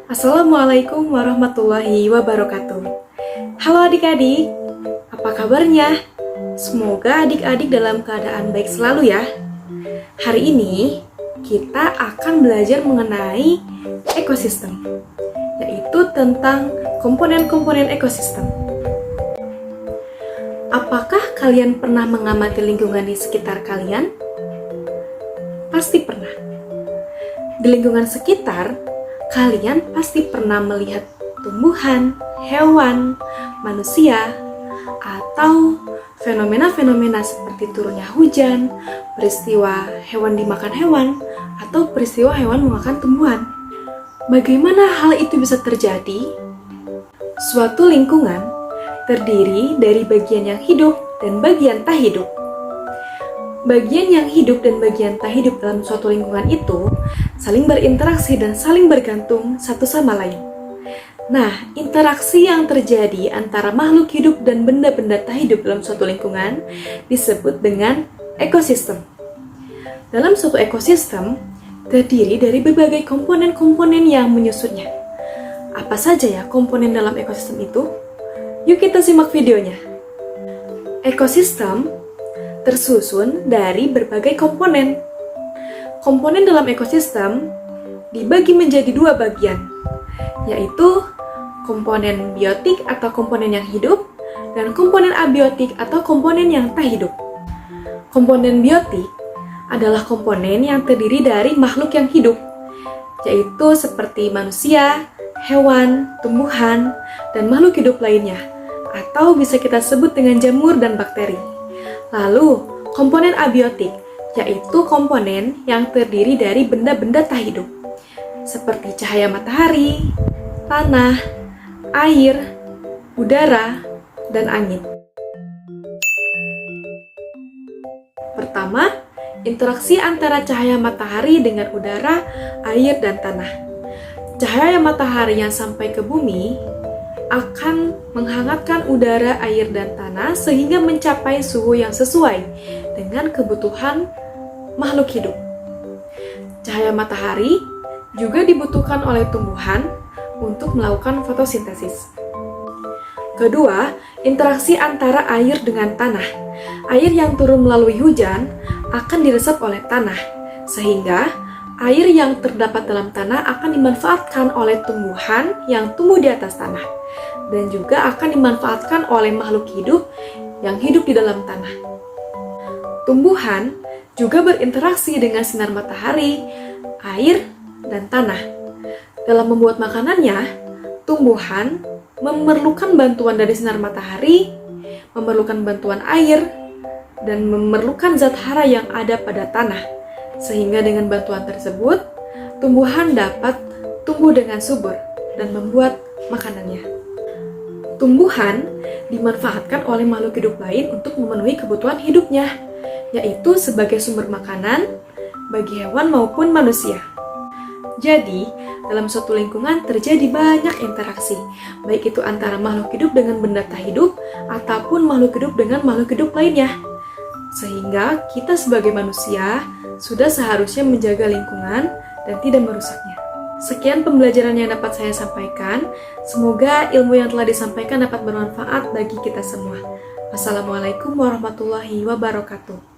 Assalamualaikum warahmatullahi wabarakatuh. Halo adik-adik, apa kabarnya? Semoga adik-adik dalam keadaan baik selalu ya. Hari ini kita akan belajar mengenai ekosistem, yaitu tentang komponen-komponen ekosistem. Apakah kalian pernah mengamati lingkungan di sekitar kalian? Pasti pernah. Di lingkungan sekitar, kalian pasti pernah melihat tumbuhan, hewan, manusia, atau fenomena-fenomena seperti turunnya hujan, peristiwa hewan dimakan hewan, atau peristiwa hewan memakan tumbuhan. Bagaimana hal itu bisa terjadi? Suatu lingkungan terdiri dari bagian yang hidup dan bagian tak hidup. Bagian yang hidup dan bagian tak hidup dalam suatu lingkungan itu saling berinteraksi dan saling bergantung satu sama lain. Nah, interaksi yang terjadi antara makhluk hidup dan benda-benda tak hidup dalam suatu lingkungan disebut dengan ekosistem. Dalam suatu ekosistem terdiri dari berbagai komponen-komponen yang menyusunnya. Apa saja ya komponen dalam ekosistem itu? Yuk kita simak videonya. Ekosistem tersusun dari berbagai komponen. Komponen dalam ekosistem dibagi menjadi dua bagian, yaitu komponen biotik atau komponen yang hidup dan komponen abiotik atau komponen yang tak hidup. Komponen biotik adalah komponen yang terdiri dari makhluk yang hidup, yaitu seperti manusia, hewan, tumbuhan, dan makhluk hidup lainnya, atau bisa kita sebut dengan jamur dan bakteri. Lalu, komponen abiotik, yaitu komponen yang terdiri dari benda-benda tak hidup, seperti cahaya matahari, tanah, air, udara, dan angin. Pertama, interaksi antara cahaya matahari dengan udara, air, dan tanah. Cahaya matahari yang sampai ke bumi akan menghangatkan udara, air, dan tanah sehingga mencapai suhu yang sesuai dengan kebutuhan makhluk hidup. Cahaya matahari juga dibutuhkan oleh tumbuhan untuk melakukan fotosintesis. Kedua, interaksi antara air dengan tanah. Air yang turun melalui hujan akan diresap oleh tanah, sehingga air yang terdapat dalam tanah akan dimanfaatkan oleh tumbuhan yang tumbuh di atas tanah, dan juga akan dimanfaatkan oleh makhluk hidup yang hidup di dalam tanah. Tumbuhan juga berinteraksi dengan sinar matahari, air, dan tanah. Dalam membuat makanannya, tumbuhan memerlukan bantuan dari sinar matahari, memerlukan bantuan air, dan memerlukan zat hara yang ada pada tanah. Sehingga dengan bantuan tersebut, tumbuhan dapat tumbuh dengan subur dan membuat makanannya. Tumbuhan dimanfaatkan oleh makhluk hidup lain untuk memenuhi kebutuhan hidupnya, yaitu sebagai sumber makanan bagi hewan maupun manusia. Jadi, dalam suatu lingkungan terjadi banyak interaksi, baik itu antara makhluk hidup dengan benda tak hidup, ataupun makhluk hidup dengan makhluk hidup lainnya. Sehingga kita sebagai manusia sudah seharusnya menjaga lingkungan dan tidak merusaknya. Sekian pembelajaran yang dapat saya sampaikan. Semoga ilmu yang telah disampaikan dapat bermanfaat bagi kita semua. Wassalamualaikum warahmatullahi wabarakatuh.